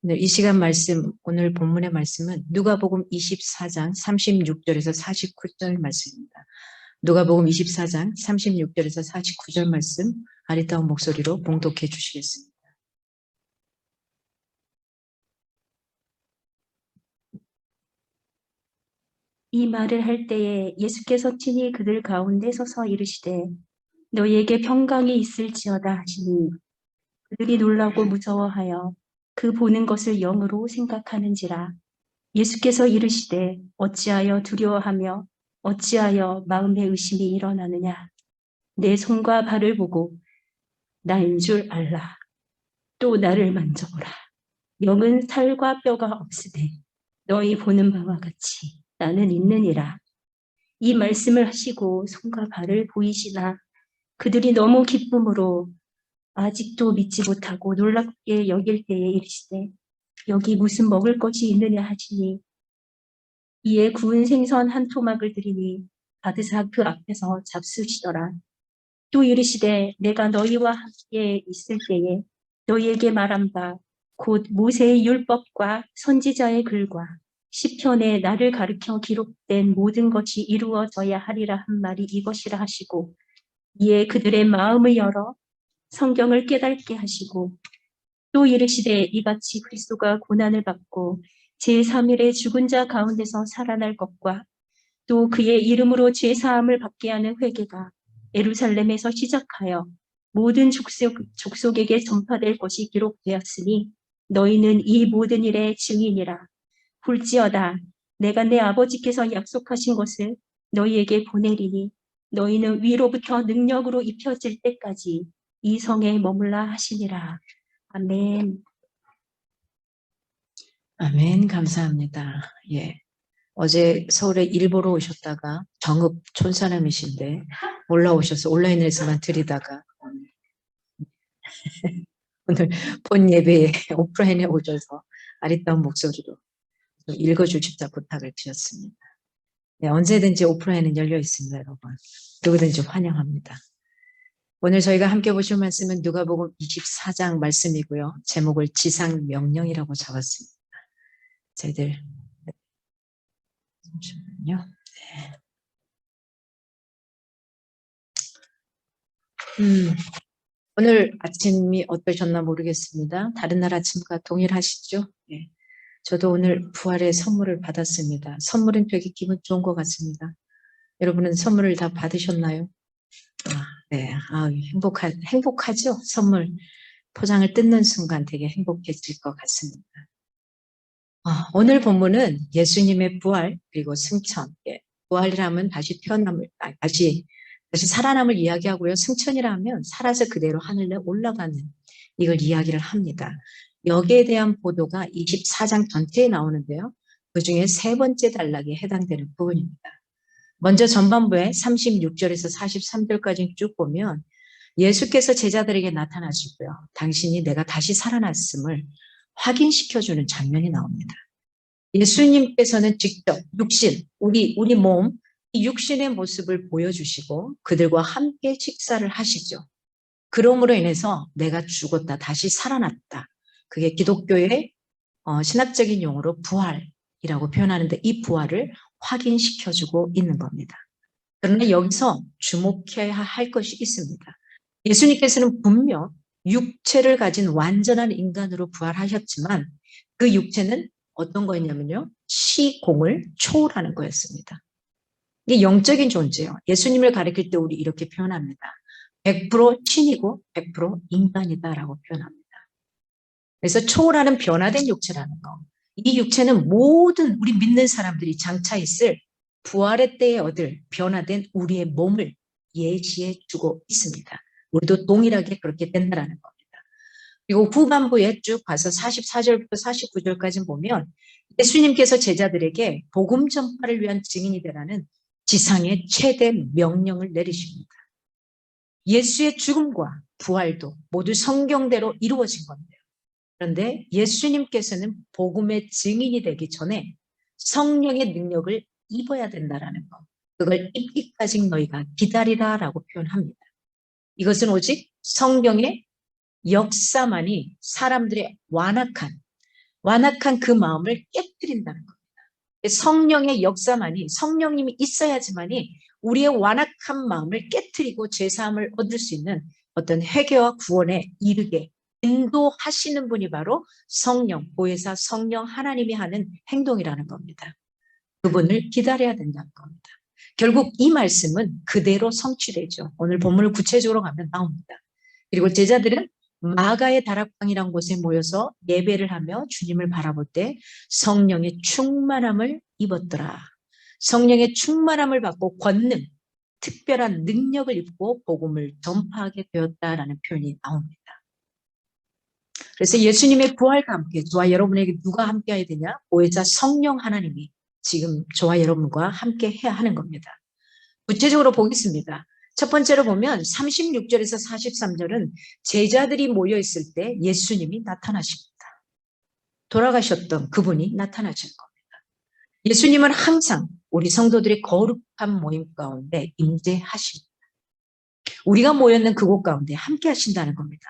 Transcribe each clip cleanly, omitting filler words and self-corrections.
이 시간 말씀, 오늘 본문의 말씀은 누가복음 24장 36절에서 49절 말씀입니다. 누가복음 24장 36절에서 49절 말씀 아리따운 목소리로 봉독해 주시겠습니다. 이 말을 할 때에 예수께서 친히 그들 가운데 서서 이르시되 너희에게 평강이 있을지어다 하시니 그들이 놀라고 무서워하여 그 보는 것을 영으로 생각하는지라. 예수께서 이르시되 어찌하여 두려워하며 어찌하여 마음에 의심이 일어나느냐. 내 손과 발을 보고 나인 줄 알라. 또 나를 만져보라. 영은 살과 뼈가 없으되 너희 보는 바와 같이 나는 있느니라. 이 말씀을 하시고 손과 발을 보이시나 그들이 너무 기쁨으로 아직도 믿지 못하고 놀랍게 여길 때에 이르시되 여기 무슨 먹을 것이 있느냐 하시니 이에 구운 생선 한 토막을 드리니 받으사 그 앞에서 잡수시더라. 또 이르시되 내가 너희와 함께 있을 때에 너희에게 말한 바 곧 모세의 율법과 선지자의 글과 시편에 나를 가르쳐 기록된 모든 것이 이루어져야 하리라 한 말이 이것이라 하시고 이에 그들의 마음을 열어 성경을 깨닫게 하시고 또 이르시되 이같이 그리스도가 고난을 받고 제3일에 죽은 자 가운데서 살아날 것과 또 그의 이름으로 죄사함을 받게 하는 회개가 예루살렘에서 시작하여 모든 족속에게 전파될 것이 기록되었으니 너희는 이 모든 일의 증인이라. 볼지어다 내가 내 아버지께서 약속하신 것을 너희에게 보내리니 너희는 위로부터 능력으로 입혀질 때까지 이 성에 머물라 하시니라. 아멘. 아멘. 감사합니다. 예. 어제 서울에 일보러 오셨다가 정읍 촌사람이신데 올라오셔서 온라인에서만 드리다가 오늘 본 예배에 오프라인에 오셔서 아리따운 목소리로 좀 읽어주십사 부탁을 드렸습니다. 네, 언제든지 오프라인은 열려 있습니다, 여러분. 누구든지 환영합니다. 오늘 저희가 함께 보실 말씀은 누가복음 24장 말씀이고요. 제목을 지상명령이라고 잡았습니다. 저희들 잠시만요. 네. 오늘 아침이 어떠셨나 모르겠습니다. 다른 날 아침과 동일하시죠? 네. 저도 오늘 부활의 선물을 받았습니다. 선물은 되게 기분 좋은 것 같습니다. 여러분은 선물을 다 받으셨나요? 네. 행복하죠? 선물 포장을 뜯는 순간 되게 행복해질 것 같습니다. 오늘 본문은 예수님의 부활 그리고 승천. 예. 부활이라면 다시 태어남을, 다시 살아남을 이야기하고요. 승천이라면 살아서 그대로 하늘에 올라가는 이걸 이야기를 합니다. 여기에 대한 보도가 24장 전체에 나오는데요. 그중에 세 번째 단락에 해당되는 부분입니다. 먼저 전반부에 36절에서 43절까지 쭉 보면 예수께서 제자들에게 나타나시고요. 당신이 내가 다시 살아났음을 확인시켜주는 장면이 나옵니다. 예수님께서는 직접 육신, 우리 몸, 이 육신의 모습을 보여주시고 그들과 함께 식사를 하시죠. 그러므로 인해서 내가 죽었다, 다시 살아났다. 그게 기독교의 신학적인 용어로 부활이라고 표현하는데 이 부활을 확인시켜주고 있는 겁니다. 그러나 여기서 주목해야 할 것이 있습니다. 예수님께서는 분명 육체를 가진 완전한 인간으로 부활하셨지만 그 육체는 어떤 거였냐면요. 시공을 초월하는 거였습니다. 이게 영적인 존재예요. 예수님을 가리킬 때 우리 이렇게 표현합니다. 100% 신이고 100% 인간이다라고 표현합니다. 그래서 초월하는 변화된 육체라는 거. 이 육체는 모든 우리 믿는 사람들이 장차 있을 부활의 때에 얻을 변화된 우리의 몸을 예시해 주고 있습니다. 우리도 동일하게 그렇게 된다는 겁니다. 그리고 후반부에 쭉 가서 44절부터 49절까지 보면 예수님께서 제자들에게 복음 전파를 위한 증인이 되라는 지상의 최대 명령을 내리십니다. 예수의 죽음과 부활도 모두 성경대로 이루어진 건데요. 그런데 예수님께서는 복음의 증인이 되기 전에 성령의 능력을 입어야 된다는 것. 그걸 입기까지 너희가 기다리라라고 표현합니다. 이것은 오직 성경의 역사만이 사람들의 완악한 완악한 그 마음을 깨뜨린다는 겁니다. 성령의 역사만이, 성령님이 있어야지만이 우리의 완악한 마음을 깨뜨리고 죄사함을 얻을 수 있는 어떤 회개와 구원에 이르게 인도하시는 분이 바로 성령, 보혜사 성령 하나님이 하는 행동이라는 겁니다. 그분을 기다려야 된다는 겁니다. 결국 이 말씀은 그대로 성취되죠. 오늘 본문을 구체적으로 가면 나옵니다. 그리고 제자들은 마가의 다락방이란 곳에 모여서 예배를 하며 주님을 바라볼 때 성령의 충만함을 입었더라. 성령의 충만함을 받고 권능, 특별한 능력을 입고 복음을 전파하게 되었다라는 표현이 나옵니다. 그래서 예수님의 부활과 함께 저와 여러분에게 누가 함께 해야 되냐? 보혜사 성령 하나님이 지금 저와 여러분과 함께 해야 하는 겁니다. 구체적으로 보겠습니다. 첫 번째로 보면 36절에서 43절은 제자들이 모여있을 때 예수님이 나타나십니다. 돌아가셨던 그분이 나타나신 겁니다. 예수님은 항상 우리 성도들의 거룩한 모임 가운데 임재하십니다. 우리가 모였는 그곳 가운데 함께 하신다는 겁니다.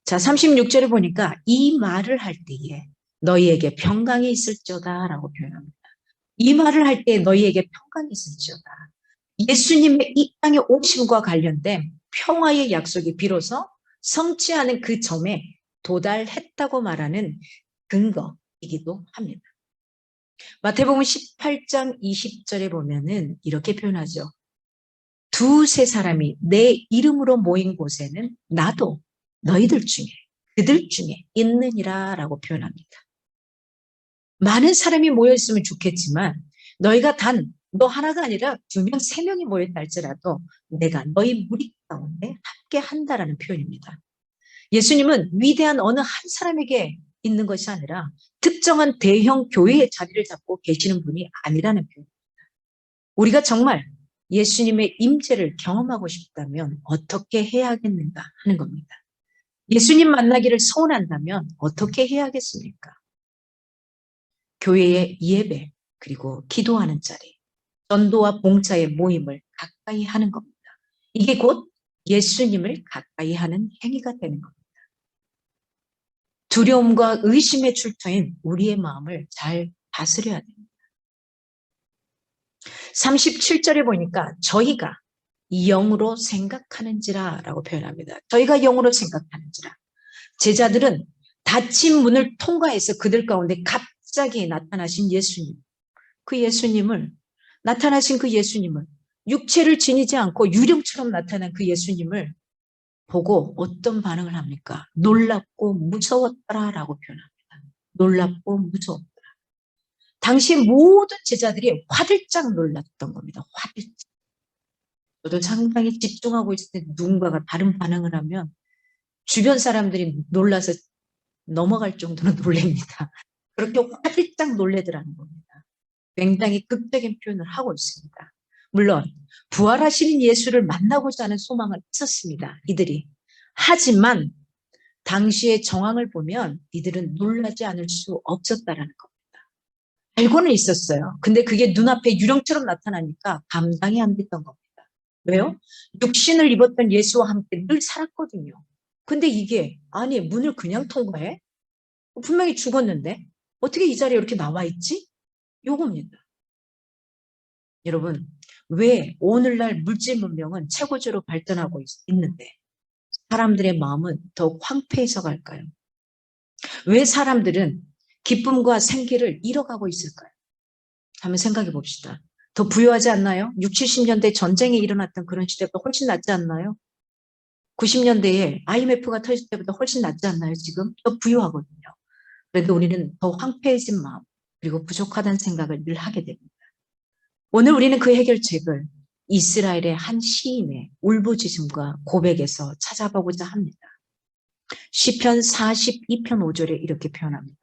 자, 36절에 보니까 이 말을 할 때에 너희에게 평강이 있을지어다 라고 표현합니다. 이 말을 할 때에 너희에게 평강이 있을지어다. 예수님의 이 땅에 오심과 관련된 평화의 약속이 비로소 성취하는 그 점에 도달했다고 말하는 근거이기도 합니다. 마태복음 18장 20절에 보면은 이렇게 표현하죠. 두세 사람이 내 이름으로 모인 곳에는 나도 너희들 중에 그들 중에 있느니라 라고 표현합니다. 많은 사람이 모여있으면 좋겠지만 너희가 단 너 하나가 아니라 2명, 3명이 모였다 할지라도 내가 너희 무리 가운데 함께 한다라는 표현입니다. 예수님은 위대한 어느 한 사람에게 있는 것이 아니라 특정한 대형 교회의 자리를 잡고 계시는 분이 아니라는 표현입니다. 우리가 정말 예수님의 임재를 경험하고 싶다면 어떻게 해야겠는가 하는 겁니다. 예수님 만나기를 소원한다면 어떻게 해야겠습니까? 교회의 예배, 그리고 기도하는 자리, 전도와 봉사의 모임을 가까이 하는 겁니다. 이게 곧 예수님을 가까이 하는 행위가 되는 겁니다. 두려움과 의심에 출처인 우리의 마음을 잘 다스려야 됩니다. 37절에 보니까 저희가 영으로 생각하는지라 라고 표현합니다. 저희가 영으로 생각하는지라. 제자들은 닫힌 문을 통과해서 그들 가운데 갑자기 나타나신 예수님, 나타나신 그 예수님을, 육체를 지니지 않고 유령처럼 나타난 그 예수님을 보고 어떤 반응을 합니까? 놀랍고 무서웠더라라고 표현합니다. 놀랍고 무서웠더라. 당시 모든 제자들이 화들짝 놀랐던 겁니다. 화들짝. 저도 상당히 집중하고 있을 때 누군가가 다른 반응을 하면 주변 사람들이 놀라서 넘어갈 정도로 놀랍니다. 그렇게 화들짝 놀래더라는 겁니다. 굉장히 극적인 표현을 하고 있습니다. 물론 부활하시는 예수를 만나고자 하는 소망은 있었습니다. 이들이. 하지만 당시의 정황을 보면 이들은 놀라지 않을 수 없었다라는 겁니다. 알고는 있었어요. 근데 그게 눈앞에 유령처럼 나타나니까 감당이 안 됐던 겁니다. 왜요? 육신을 입었던 예수와 함께 늘 살았거든요. 근데 이게 아니 문을 그냥 통과해? 분명히 죽었는데 어떻게 이 자리에 이렇게 나와 있지? 요겁니다. 여러분, 왜 오늘날 물질 문명은 최고조로 발전하고 있는데 사람들의 마음은 더욱 황폐해서 갈까요? 왜 사람들은 기쁨과 생기를 잃어가고 있을까요? 한번 생각해 봅시다. 더 부유하지 않나요? 60, 70년대 전쟁이 일어났던 그런 시대보다 훨씬 낫지 않나요? 90년대에 IMF가 터질 때보다 훨씬 낫지 않나요? 지금 더 부유하거든요. 그래도 우리는 더 황폐해진 마음 그리고 부족하다는 생각을 늘 하게 됩니다. 오늘 우리는 그 해결책을 이스라엘의 한 시인의 울부짖음과 고백에서 찾아보고자 합니다. 시편 42편 5절에 이렇게 표현합니다.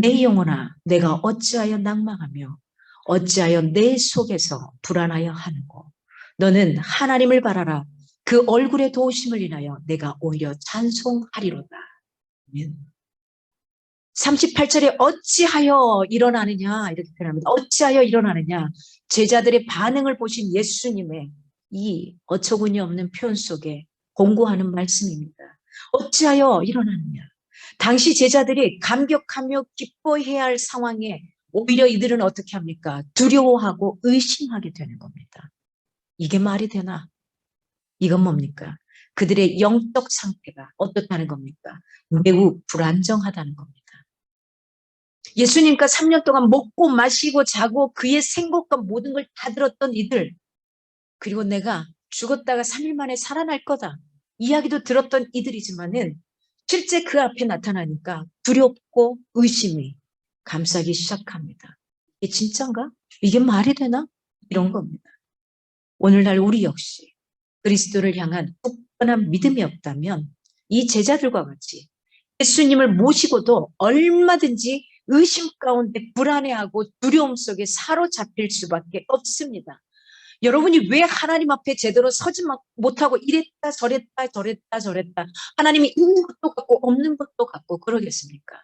내 영혼아 내가 어찌하여 낭망하며 어찌하여 내 속에서 불안하여 하는고 너는 하나님을 바라라 그 얼굴의 도우심을 인하여 내가 오히려 찬송하리로다. 38절에 어찌하여 일어나느냐 이렇게 표현합니다. 어찌하여 일어나느냐. 제자들의 반응을 보신 예수님의 이 어처구니 없는 표현 속에 공고하는 말씀입니다. 어찌하여 일어나느냐. 당시 제자들이 감격하며 기뻐해야 할 상황에 오히려 이들은 어떻게 합니까? 두려워하고 의심하게 되는 겁니다. 이게 말이 되나? 이건 뭡니까? 그들의 영적 상태가 어떻다는 겁니까? 매우 불안정하다는 겁니다. 예수님과 3년 동안 먹고 마시고 자고 그의 생각과 모든 걸 다 들었던 이들, 그리고 내가 죽었다가 3일 만에 살아날 거다. 이야기도 들었던 이들이지만은 실제 그 앞에 나타나니까 두렵고 의심이 감싸기 시작합니다. 이게 진짠가? 이게 말이 되나? 이런 겁니다. 오늘날 우리 역시 그리스도를 향한 굳건한 믿음이 없다면 이 제자들과 같이 예수님을 모시고도 얼마든지 의심 가운데 불안해하고 두려움 속에 사로잡힐 수밖에 없습니다. 여러분이 왜 하나님 앞에 제대로 서지 못하고 이랬다 저랬다 하나님이 있는 것도 같고 없는 것도 같고 그러겠습니까?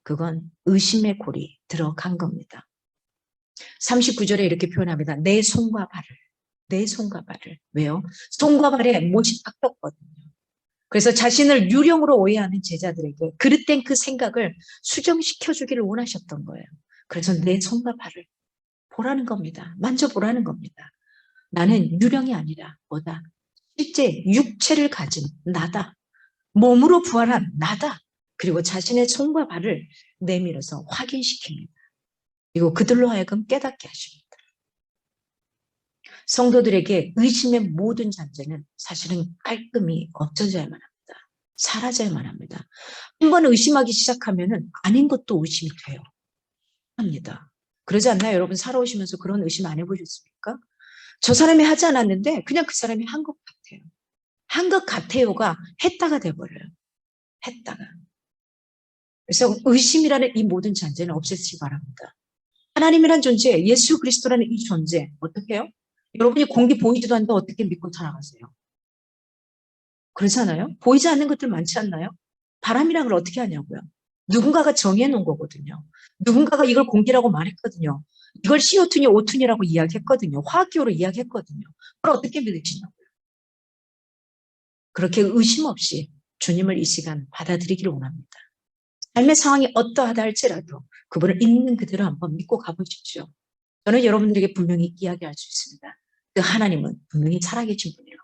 그건 의심의 골이 들어간 겁니다. 39절에 이렇게 표현합니다. 내 손과 발을. 왜요? 손과 발에 못이 박혔거든요. 그래서 자신을 유령으로 오해하는 제자들에게 그릇된 그 생각을 수정시켜주기를 원하셨던 거예요. 그래서 내 손과 발을 보라는 겁니다. 만져보라는 겁니다. 나는 유령이 아니라 뭐다? 실제 육체를 가진 나다. 몸으로 부활한 나다. 그리고 자신의 손과 발을 내밀어서 확인시킵니다. 그리고 그들로 하여금 깨닫게 하십니다. 성도들에게 의심의 모든 잔재는 사실은 깔끔히 없어져야만 합니다. 사라져야만 합니다. 한번 의심하기 시작하면은 아닌 것도 의심이 돼요. 합니다. 그러지 않나요? 여러분 살아오시면서 그런 의심 안 해보셨습니까? 저 사람이 하지 않았는데 그냥 그 사람이 한 것 같아요. 한 것 같아요가 했다가 돼버려요. 했다가. 그래서 의심이라는 이 모든 잔재는 없애시기 바랍니다. 하나님이란 존재, 예수 그리스도라는 이 존재 어떻게 해요? 여러분이 공기 보이지도 않는데 어떻게 믿고 살아가세요? 그렇잖아요? 보이지 않는 것들 많지 않나요? 바람이란 걸 어떻게 하냐고요? 누군가가 정해놓은 거거든요. 누군가가 이걸 공기라고 말했거든요. 이걸 CO2니 O2니라고 이야기했거든요. 화학기호로 이야기했거든요. 그걸 어떻게 믿으시냐고요? 그렇게 의심 없이 주님을 이 시간 받아들이기를 원합니다. 삶의 상황이 어떠하다 할지라도 그분을 있는 그대로 한번 믿고 가보십시오. 저는 여러분들에게 분명히 이야기할 수 있습니다. 그 하나님은 분명히 살아계신 분이라고.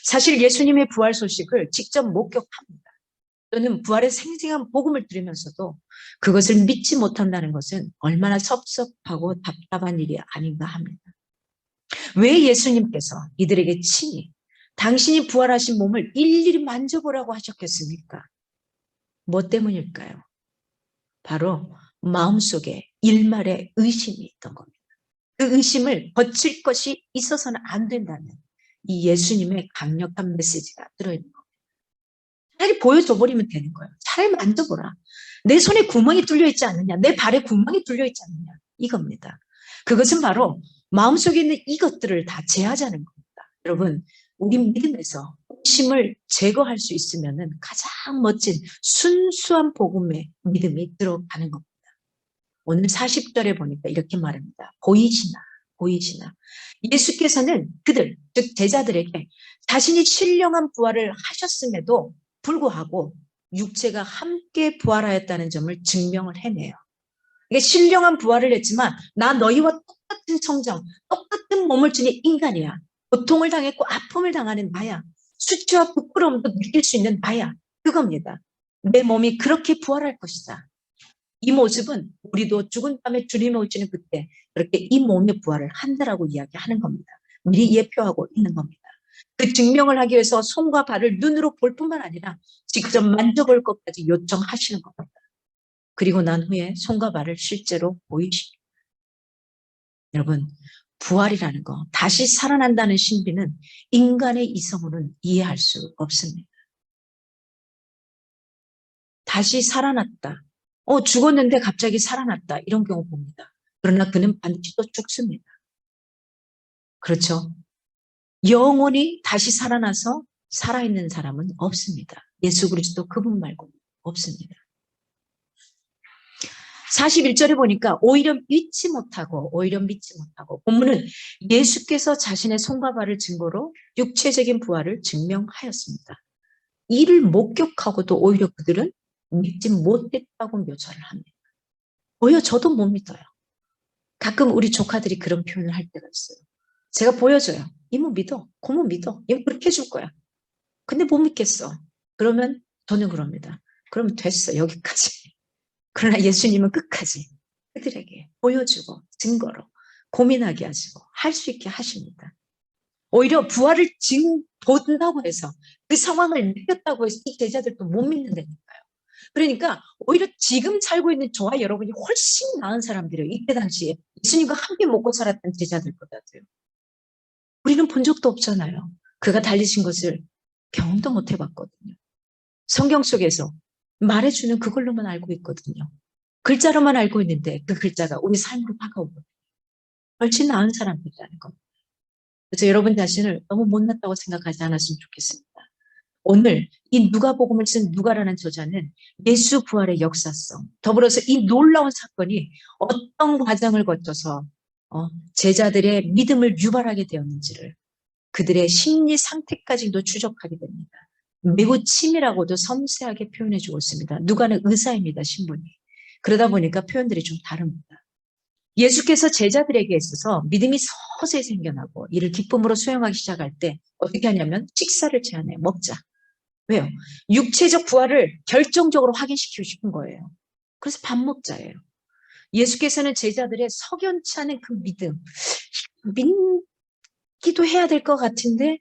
사실 예수님의 부활 소식을 직접 목격합니다. 또는 부활의 생생한 복음을 들으면서도 그것을 믿지 못한다는 것은 얼마나 섭섭하고 답답한 일이 아닌가 합니다. 왜 예수님께서 이들에게 친히 당신이 부활하신 몸을 일일이 만져보라고 하셨겠습니까? 뭐 때문일까요? 바로 마음속에 일말의 의심이 있던 겁니다. 그 의심을 거칠 것이 있어서는 안 된다는 이 예수님의 강력한 메시지가 들어있는 겁니다. 차라리 보여줘 버리면 되는 거예요. 차라리 만져보라. 내 손에 구멍이 뚫려 있지 않느냐. 내 발에 구멍이 뚫려 있지 않느냐. 이겁니다. 그것은 바로 마음속에 있는 이것들을 다 제하자는 겁니다. 여러분, 우리 믿음에서 의심을 제거할 수 있으면 가장 멋진 순수한 복음의 믿음이 들어가는 겁니다. 오늘 40절에 보니까 이렇게 말합니다. 보이시나. 예수께서는 그들, 즉 제자들에게 자신이 신령한 부활을 하셨음에도 불구하고 육체가 함께 부활하였다는 점을 증명을 해내요. 이게 신령한 부활을 했지만 나 너희와 똑같은 성정, 똑같은 몸을 지닌 인간이야. 고통을 당했고 아픔을 당하는 나야. 수치와 부끄러움도 느낄 수 있는 나야. 그겁니다. 내 몸이 그렇게 부활할 것이다. 이 모습은 우리도 죽은 다음에 주님이 오시는 그때 그렇게 이 몸의 부활을 한다라고 이야기하는 겁니다. 미리 예표하고 있는 겁니다. 그 증명을 하기 위해서 손과 발을 눈으로 볼 뿐만 아니라 직접 만져볼 것까지 요청하시는 겁니다. 그리고 난 후에 손과 발을 실제로 보이십니다. 여러분, 부활이라는 거, 다시 살아난다는 신비는 인간의 이성으로는 이해할 수 없습니다. 다시 살아났다. 죽었는데 갑자기 살아났다. 이런 경우 봅니다. 그러나 그는 반드시 또 죽습니다. 그렇죠? 영원히 다시 살아나서 살아있는 사람은 없습니다. 예수 그리스도 그분 말고 없습니다. 41절에 보니까 오히려 믿지 못하고 본문은 예수께서 자신의 손과 발을 증거로 육체적인 부활을 증명하였습니다. 이를 목격하고도 오히려 그들은 믿지 못했다고 묘사를 합니다. 보여줘도 못 믿어요. 가끔 우리 조카들이 그런 표현을 할 때가 있어요. 제가 보여줘요. 이모 믿어. 고모 믿어. 이모 그렇게 해줄 거야. 근데 못 믿겠어. 그러면 저는 그럽니다. 그러면 됐어. 여기까지. 그러나 예수님은 끝까지 그들에게 보여주고 증거로 고민하게 하시고 할 수 있게 하십니다. 오히려 부활을 본다고 해서 그 상황을 느꼈다고 해서 이 제자들도 못 믿는다니까요. 그러니까 오히려 지금 살고 있는 저와 여러분이 훨씬 나은 사람들이에요. 이때 당시에 예수님과 함께 먹고 살았던 제자들보다도요. 우리는 본 적도 없잖아요. 그가 달리신 것을 경험도 못 해봤거든요. 성경 속에서 말해주는 그걸로만 알고 있거든요. 글자로만 알고 있는데 그 글자가 우리 삶으로 다가오거든요. 훨씬 나은 사람들이라는 겁니다. 그래서 여러분 자신을 너무 못났다고 생각하지 않았으면 좋겠습니다. 오늘 이 누가복음을 쓴 누가라는 저자는 예수 부활의 역사성, 더불어서 이 놀라운 사건이 어떤 과정을 거쳐서 제자들의 믿음을 유발하게 되었는지를 그들의 심리 상태까지도 추적하게 됩니다. 매우 치밀하고도 섬세하게 표현해주고 있습니다. 누가는 의사입니다, 신분이. 그러다 보니까 표현들이 좀 다릅니다. 예수께서 제자들에게 있어서 믿음이 서서히 생겨나고 이를 기쁨으로 수용하기 시작할 때 어떻게 하냐면 식사를 제안해 먹자. 왜요? 육체적 부활을 결정적으로 확인시키고 싶은 거예요. 그래서 밥 먹자예요. 예수께서는 제자들의 석연치 않은 그 믿음, 믿기도 해야 될 것 같은데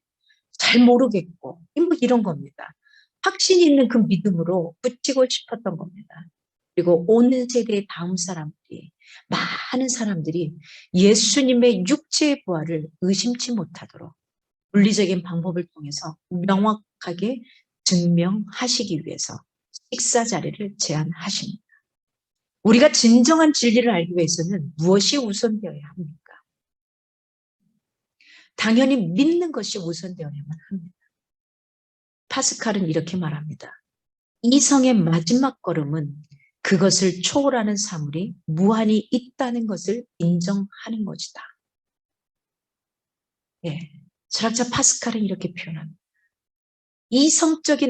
잘 모르겠고 뭐 이런 겁니다. 확신이 있는 그 믿음으로 붙이고 싶었던 겁니다. 그리고 오는 세대의 다음 사람들이 많은 사람들이 예수님의 육체의 부활을 의심치 못하도록 물리적인 방법을 통해서 명확하게 증명하시기 위해서 식사 자리를 제안하십니다. 우리가 진정한 진리를 알기 위해서는 무엇이 우선되어야 합니까? 당연히 믿는 것이 우선되어야만 합니다. 파스칼은 이렇게 말합니다. 이성의 마지막 걸음은 그것을 초월하는 사물이 무한히 있다는 것을 인정하는 것이다. 예, 철학자 파스칼은 이렇게 표현합니다.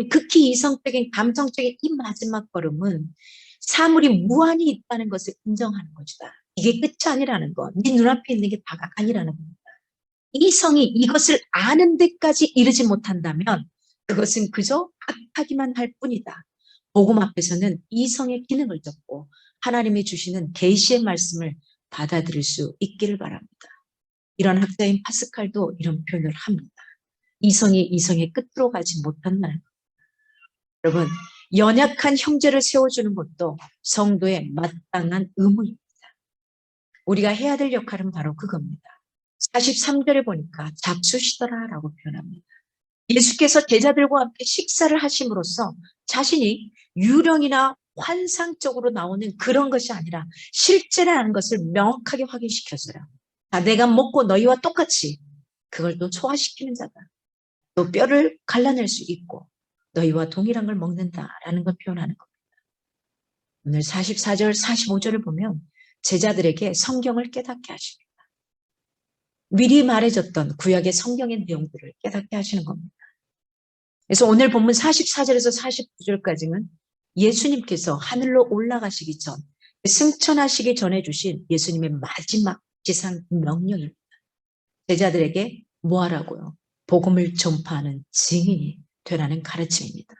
극히 이성적인 감성적인 이 마지막 걸음은 사물이 무한히 있다는 것을 인정하는 것이다. 이게 끝이 아니라는 것, 네 눈앞에 있는 게 다가 아니라는 겁니다. 이성이 이것을 아는 데까지 이르지 못한다면 그것은 그저 악하기만 할 뿐이다. 복음 앞에서는 이성의 기능을 접고 하나님이 주시는 계시의 말씀을 받아들일 수 있기를 바랍니다. 이런 학자인 파스칼도 이런 표현을 합니다. 이성이 이성의 끝으로 가지 못한다는 것. 여러분, 연약한 형제를 세워주는 것도 성도의 마땅한 의무입니다. 우리가 해야 될 역할은 바로 그겁니다. 43절에 보니까 잡수시더라 라고 표현합니다. 예수께서 제자들과 함께 식사를 하심으로써 자신이 유령이나 환상적으로 나오는 그런 것이 아니라 실제라는 것을 명확하게 확인시켰어요. 내가 먹고 너희와 똑같이 그걸 또 소화시키는 자다. 또 뼈를 갈라낼 수 있고 너희와 동일한 걸 먹는다라는 걸 표현하는 겁니다. 오늘 44절, 45절을 보면 제자들에게 성경을 깨닫게 하십니다. 미리 말해줬던 구약의 성경의 내용들을 깨닫게 하시는 겁니다. 그래서 오늘 본문 44절에서 49절까지는 예수님께서 하늘로 올라가시기 전, 승천하시기 전에 주신 예수님의 마지막 지상 명령입니다. 제자들에게 뭐 하라고요? 복음을 전파하는 증인이 되라는 가르침입니다.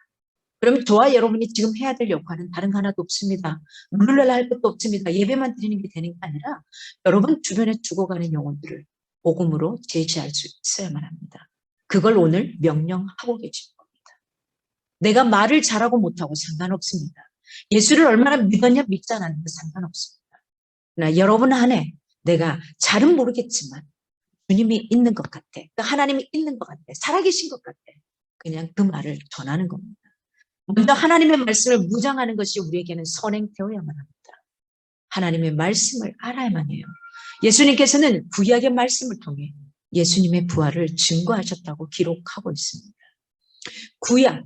그러면 저와 여러분이 지금 해야 될 역할은 다른 거 하나도 없습니다. 물러날 할 것도 없습니다. 예배만 드리는 게 되는 게 아니라 여러분 주변에 죽어가는 영혼들을 복음으로 제지할 수 있어야만 합니다. 그걸 오늘 명령하고 계신 겁니다. 내가 말을 잘하고 못하고 상관없습니다. 예수를 얼마나 믿었냐 믿지 않았는데 상관없습니다. 그러나 여러분 안에 내가 잘은 모르겠지만 주님이 있는 것 같아. 하나님이 있는 것 같아. 살아계신 것 같아. 그냥 그 말을 전하는 겁니다. 먼저 하나님의 말씀을 무장하는 것이 우리에게는 선행되어야만 합니다. 하나님의 말씀을 알아야만 해요. 예수님께서는 구약의 말씀을 통해 예수님의 부활을 증거하셨다고 기록하고 있습니다. 구약,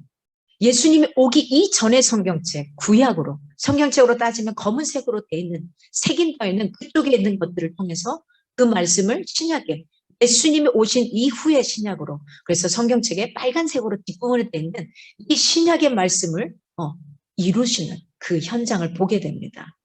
예수님이 오기 이전의 성경책, 구약으로, 성경책으로 따지면 검은색으로 되어 있는, 색인되어 있는 그쪽에 있는 것들을 통해서 그 말씀을 신약에, 예수님이 오신 이후의 신약으로, 그래서 성경책에 빨간색으로 뒷부분에 되어 있는 이 신약의 말씀을 이루시는 그 현장을 보게 됩니다.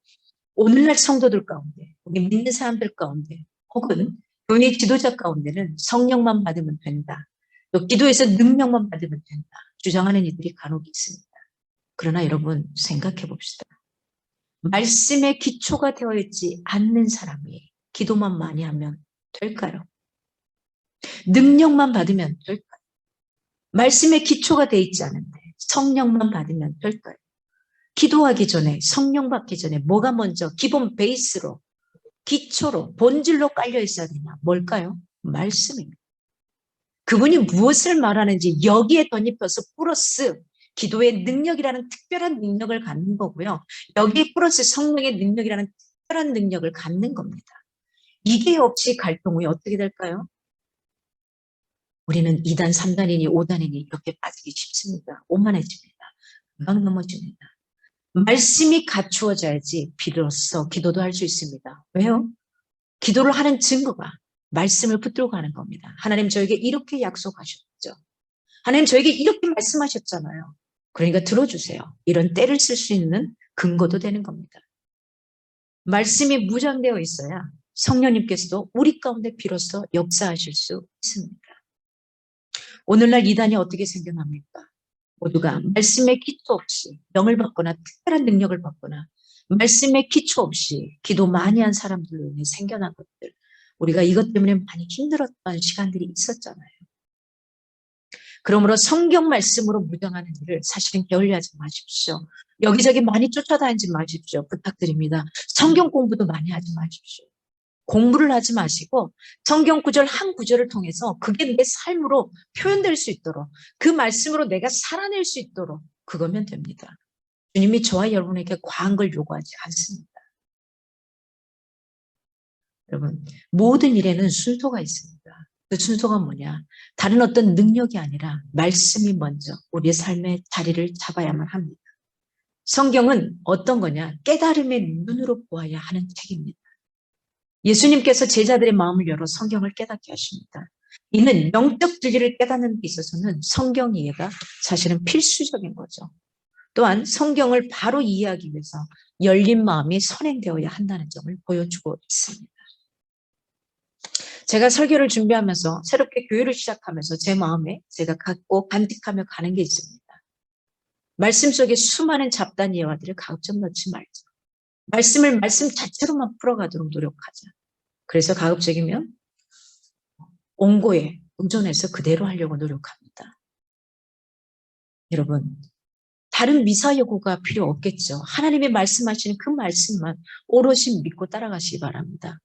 오늘날 성도들 가운데, 우리 믿는 사람들 가운데, 혹은 교회 지도자 가운데는 성령만 받으면 된다. 또 기도에서 능력만 받으면 된다. 주장하는 이들이 간혹 있습니다. 그러나 여러분 생각해 봅시다. 말씀에 기초가 되어 있지 않는 사람이 기도만 많이 하면 될까요? 능력만 받으면 될까요? 말씀에 기초가 되어 있지 않은데 성령만 받으면 될까요? 기도하기 전에, 성령 받기 전에 뭐가 먼저 기본 베이스로, 기초로, 본질로 깔려 있어야 되냐? 뭘까요? 말씀입니다. 그분이 무엇을 말하는지 여기에 덧입혀서 플러스 기도의 능력이라는 특별한 능력을 갖는 거고요. 여기에 플러스 성령의 능력이라는 특별한 능력을 갖는 겁니다. 이게 없이 갈등 후에 어떻게 될까요? 우리는 2단, 3단이니 5단이니 이렇게 빠지기 쉽습니다. 오만해집니다. 금방 넘어집니다. 말씀이 갖추어져야지 비로소 기도도 할 수 있습니다. 왜요? 기도를 하는 증거가 말씀을 붙들고 가는 겁니다. 하나님 저에게 이렇게 약속하셨죠. 하나님 저에게 이렇게 말씀하셨잖아요. 그러니까 들어주세요. 이런 때를 쓸 수 있는 근거도 되는 겁니다. 말씀이 무장되어 있어야 성령님께서도 우리 가운데 비로소 역사하실 수 있습니다. 오늘날 이단이 어떻게 생겨납니까? 모두가 말씀의 기초 없이 명을 받거나 특별한 능력을 받거나 말씀의 기초 없이 기도 많이 한 사람들로 인해 생겨난 것들, 우리가 이것 때문에 많이 힘들었던 시간들이 있었잖아요. 그러므로 성경 말씀으로 무장하는 일을 사실은 게을리하지 마십시오. 여기저기 많이 쫓아다니지 마십시오. 부탁드립니다. 성경 공부도 많이 하지 마십시오. 공부를 하지 마시고 성경 구절 한 구절을 통해서 그게 내 삶으로 표현될 수 있도록, 그 말씀으로 내가 살아낼 수 있도록 그거면 됩니다. 주님이 저와 여러분에게 과한 걸 요구하지 않습니다. 여러분, 모든 일에는 순서가 있습니다. 그 순서가 뭐냐? 다른 어떤 능력이 아니라 말씀이 먼저 우리의 삶의 자리를 잡아야만 합니다. 성경은 어떤 거냐? 깨달음의 눈으로 보아야 하는 책입니다. 예수님께서 제자들의 마음을 열어 성경을 깨닫게 하십니다. 이는 영적 진리를 깨닫는 데 있어서는 성경 이해가 사실은 필수적인 거죠. 또한 성경을 바로 이해하기 위해서 열린 마음이 선행되어야 한다는 점을 보여주고 있습니다. 제가 설교를 준비하면서 새롭게 교회를 시작하면서 제 마음에 제가 갖고 간직하며 가는 게 있습니다. 말씀 속에 수많은 잡다한 예화들을 가급적 넣지 말자. 말씀을 말씀 자체로만 풀어가도록 노력하자. 그래서 가급적이면 온고에 의존해서 그대로 하려고 노력합니다. 여러분, 다른 미사여구가 필요 없겠죠. 하나님의 말씀하시는 그 말씀만 오롯이 믿고 따라가시기 바랍니다.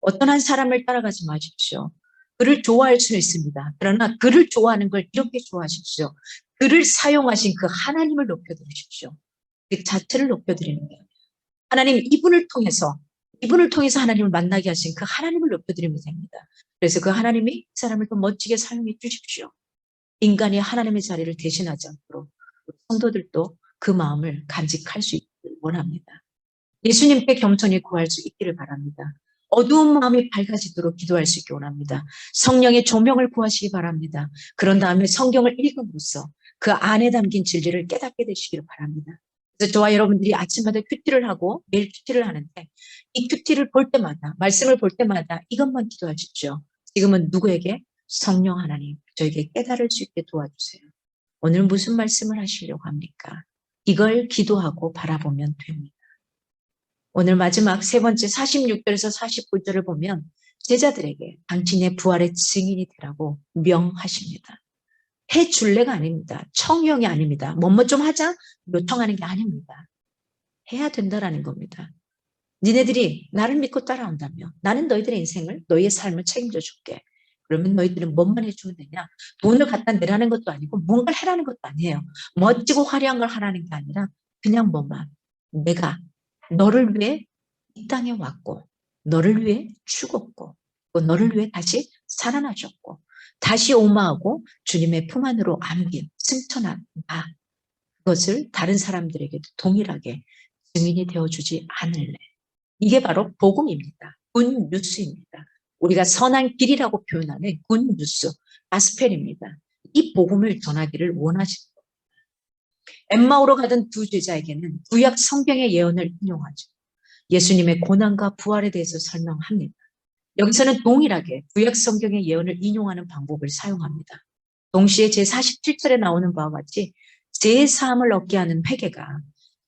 어떤 한 사람을 따라가지 마십시오. 그를 좋아할 수는 있습니다. 그러나 그를 좋아하는 걸 이렇게 좋아하십시오. 그를 사용하신 그 하나님을 높여드리십시오. 그 자체를 높여드리는 거예요. 하나님 이분을 통해서 하나님을 만나게 하신 그 하나님을 높여드리면 됩니다. 그래서 그 하나님이 그 사람을 더 멋지게 사용해 주십시오. 인간이 하나님의 자리를 대신하지 않도록 성도들도 그 마음을 간직할 수 있기를 원합니다. 예수님께 겸손히 구할 수 있기를 바랍니다. 어두운 마음이 밝아지도록 기도할 수 있기 원합니다. 성령의 조명을 구하시기 바랍니다. 그런 다음에 성경을 읽음으로써 그 안에 담긴 진리를 깨닫게 되시기를 바랍니다. 그래서 저와 여러분들이 아침마다 큐티를 하고 매일 큐티를 하는데 이 큐티를 볼 때마다, 말씀을 볼 때마다 이것만 기도하십시오. 지금은 누구에게? 성령 하나님, 저에게 깨달을 수 있게 도와주세요. 오늘 무슨 말씀을 하시려고 합니까? 이걸 기도하고 바라보면 됩니다. 오늘 마지막 세 번째 46절에서 49절을 보면 제자들에게 당신의 부활의 증인이 되라고 명하십니다. 해줄래가 아닙니다. 청용이 아닙니다. 뭐뭐 좀 하자 요청하는 게 아닙니다. 해야 된다라는 겁니다. 니네들이 나를 믿고 따라온다며 나는 너희들의 인생을, 너희의 삶을 책임져 줄게. 그러면 너희들은 뭐만 해주면 되냐? 돈을 갖다 내라는 것도 아니고 뭔가를 해라는 것도 아니에요. 멋지고 화려한 걸 하라는 게 아니라 그냥 뭐만 내가 너를 위해 이 땅에 왔고 너를 위해 죽었고 또 너를 위해 다시 살아나셨고 다시 오마하고 주님의 품 안으로 안긴 승천한 나, 그것을 다른 사람들에게도 동일하게 증인이 되어주지 않을래. 이게 바로 복음입니다. 굿뉴스입니다. 우리가 선한 길이라고 표현하는 굿뉴스, 가스펠입니다. 이 복음을 전하기를 원하십니다. 엠마오로 가던 두 제자에게는 구약 성경의 예언을 인용하죠. 예수님의 고난과 부활에 대해서 설명합니다. 여기서는 동일하게 구약 성경의 예언을 인용하는 방법을 사용합니다. 동시에 제47절에 나오는 바와 같이 제사함을 얻게 하는 회개가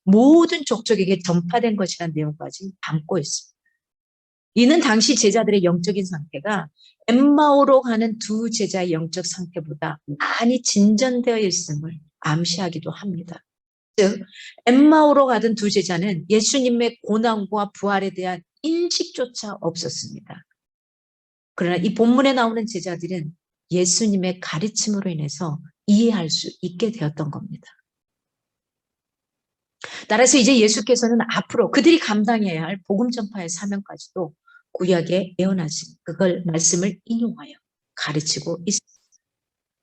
모든 족속에게 전파된 것이라는 내용까지 담고 있습니다. 이는 당시 제자들의 영적인 상태가 엠마오로 가는 두 제자의 영적 상태보다 많이 진전되어 있음을 암시하기도 합니다. 즉, 엠마오로 가던 두 제자는 예수님의 고난과 부활에 대한 인식조차 없었습니다. 그러나 이 본문에 나오는 제자들은 예수님의 가르침으로 인해서 이해할 수 있게 되었던 겁니다. 따라서 이제 예수께서는 앞으로 그들이 감당해야 할 복음 전파의 사명까지도 구약에 예언하신 그걸 말씀을 인용하여 가르치고 있습니다.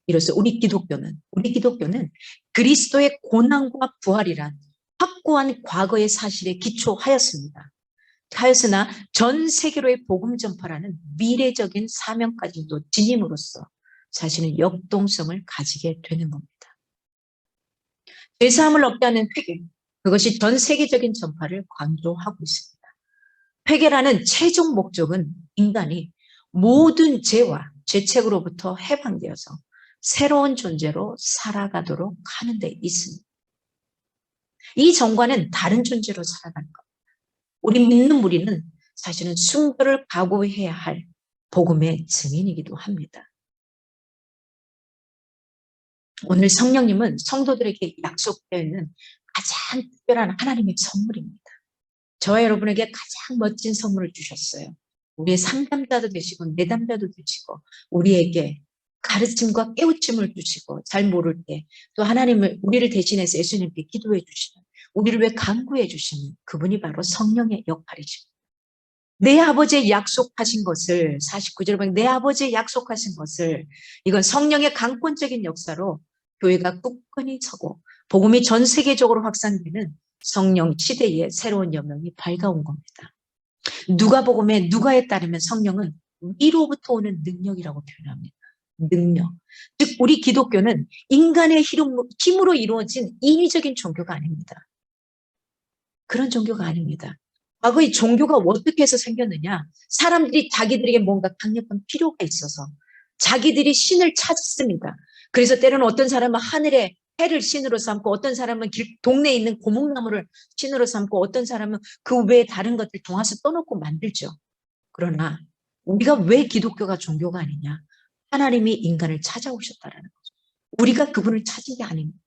이로써 우리 기독교는 그리스도의 고난과 부활이란 확고한 과거의 사실에 기초하였습니다. 하였으나 전 세계로의 복음 전파라는 미래적인 사명까지도 지님으로써 자신의 역동성을 가지게 되는 겁니다. 죄사함을 얻게 하는 회개, 그것이 전 세계적인 전파를 강조하고 있습니다. 회개라는 최종 목적은 인간이 모든 죄와 죄책으로부터 해방되어서 새로운 존재로 살아가도록 하는 데 있습니다. 이 정과는 다른 존재로 살아가는 겁니다. 우리 믿는 우리는 사실은 순교를 각오해야 할 복음의 증인이기도 합니다. 오늘 성령님은 성도들에게 약속되어 있는 가장 특별한 하나님의 선물입니다. 저와 여러분에게 가장 멋진 선물을 주셨어요. 우리의 상담자도 되시고 내담자도 되시고 우리에게 가르침과 깨우침을 주시고 잘 모를 때 또 하나님을 우리를 대신해서 예수님께 기도해 주시는 우리를 왜 간구해 주시는 그분이 바로 성령의 역할이십니다. 내 아버지의 약속하신 것을 49절에 보면 내 아버지의 약속하신 것을 이건 성령의 강권적인 역사로 교회가 굳건히 서고 복음이 전 세계적으로 확산되는 성령 시대의 새로운 여명이 밝아온 겁니다. 누가복음의 누가에 따르면 성령은 위로부터 오는 능력이라고 표현합니다. 능력. 즉 우리 기독교는 인간의 힘으로 이루어진 인위적인 종교가 아닙니다. 그런 종교가 아닙니다. 과거의 종교가 어떻게 해서 생겼느냐? 사람들이 자기들에게 뭔가 강력한 필요가 있어서 자기들이 신을 찾았습니다. 그래서 때로는 어떤 사람은 하늘의 해를 신으로 삼고 어떤 사람은 동네에 있는 고목나무를 신으로 삼고 어떤 사람은 그 외에 다른 것들 동화서 떠놓고 만들죠. 그러나 우리가 왜 기독교가 종교가 아니냐? 하나님이 인간을 찾아오셨다라는 거죠. 우리가 그분을 찾은 게 아닙니다.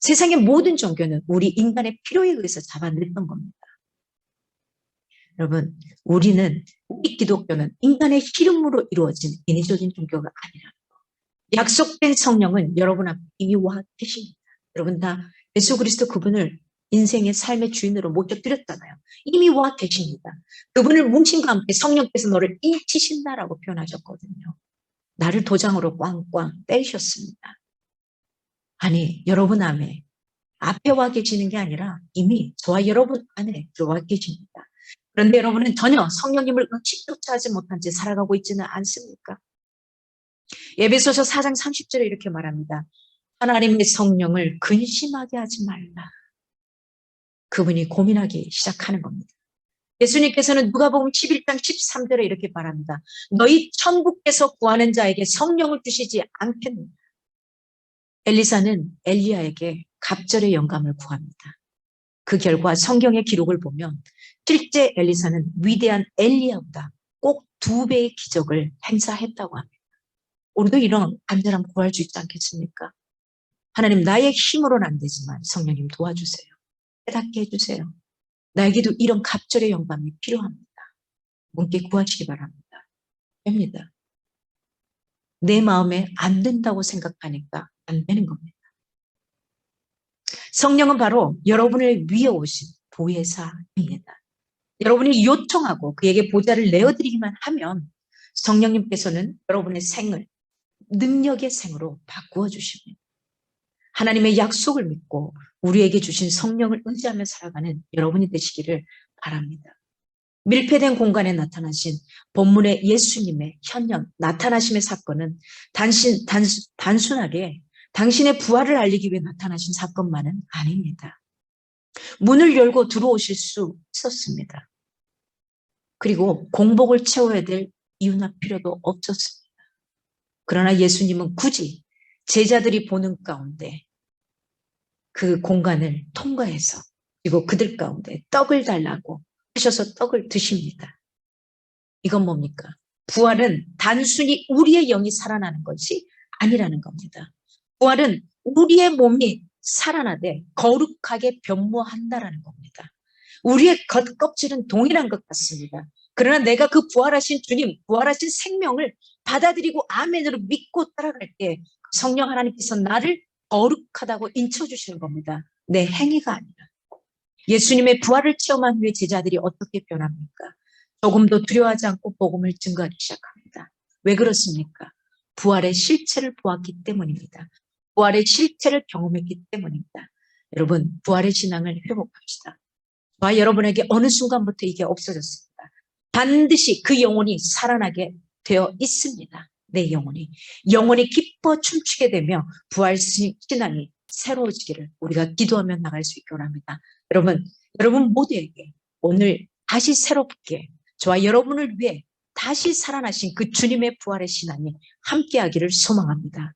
세상의 모든 종교는 우리 인간의 필요에 의해서 잡아냈던 겁니다. 여러분, 우리 기독교는 인간의 희름으로 이루어진 인위적인 종교가 아니라 약속된 성령은 여러분 앞에 이미 와 계십니다. 여러분 다 예수 그리스도 그분을 인생의 삶의 주인으로 모셔드렸잖아요. 이미 와 계십니다. 그분을 뭉친과 함께 성령께서 너를 인치신다라고 표현하셨거든요. 나를 도장으로 꽝꽝 때리셨습니다. 아니, 여러분 앞에 와 계시는 게 아니라 이미 저와 여러분 안에 들어와 계십니다. 그런데 여러분은 전혀 성령님을 의식조차 하지 못한 채 살아가고 있지는 않습니까? 에베소서 4장 30절에 이렇게 말합니다. 하나님의 성령을 근심하게 하지 말라. 그분이 고민하기 시작하는 겁니다. 예수님께서는 누가복음 11장 13절에 이렇게 말합니다. 너희 천국에서 구하는 자에게 성령을 주시지 않겠느냐. 엘리사는 엘리야에게 갑절의 영감을 구합니다. 그 결과 성경의 기록을 보면 실제 엘리사는 위대한 엘리야보다 꼭 2배의 기적을 행사했다고 합니다. 우리도 이런 간절함 구할 수 있지 않겠습니까? 하나님 나의 힘으로는 안 되지만 성령님 도와주세요. 깨닫게 해주세요. 나에게도 이런 갑절의 영감이 필요합니다. 문께 구하시기 바랍니다. 됩니다. 내 마음에 안 된다고 생각하니까 안 되는 겁니다. 성령은 바로 여러분을 위해 오신 보혜사입니다. 여러분이 요청하고 그에게 보좌를 내어드리기만 하면 성령님께서는 여러분의 생을 능력의 생으로 바꾸어 주십니다. 하나님의 약속을 믿고 우리에게 주신 성령을 의지하며 살아가는 여러분이 되시기를 바랍니다. 밀폐된 공간에 나타나신 본문의 예수님의 현현 나타나심의 사건은 단순하게 당신의 부활을 알리기 위해 나타나신 사건만은 아닙니다. 문을 열고 들어오실 수 있었습니다. 그리고 공복을 채워야 될 이유나 필요도 없었습니다. 그러나 예수님은 굳이 제자들이 보는 가운데 그 공간을 통과해서 그리고 그들 가운데 떡을 달라고 하셔서 떡을 드십니다. 이건 뭡니까? 부활은 단순히 우리의 영이 살아나는 것이 아니라는 겁니다. 부활은 우리의 몸이 살아나되 거룩하게 변모한다라는 겁니다. 우리의 겉껍질은 동일한 것 같습니다. 그러나 내가 그 부활하신 주님, 부활하신 생명을 받아들이고 아멘으로 믿고 따라갈 때 성령 하나님께서 나를 거룩하다고 인쳐주시는 겁니다. 내 행위가 아니라. 예수님의 부활을 체험한 후에 제자들이 어떻게 변합니까? 조금도 두려워하지 않고 복음을 증거하기 시작합니다. 왜 그렇습니까? 부활의 실체를 보았기 때문입니다. 부활의 실체를 경험했기 때문입니다. 여러분, 부활의 신앙을 회복합시다. 저와 여러분에게 어느 순간부터 이게 없어졌습니다. 반드시 그 영혼이 살아나게 되어 있습니다. 내 영혼이 기뻐 춤추게 되며 부활 신앙이 새로워지기를 우리가 기도하며 나갈 수 있기 원합니다. 여러분 모두에게 오늘 다시 새롭게 저와 여러분을 위해 다시 살아나신 그 주님의 부활의 신앙이 함께하기를 소망합니다.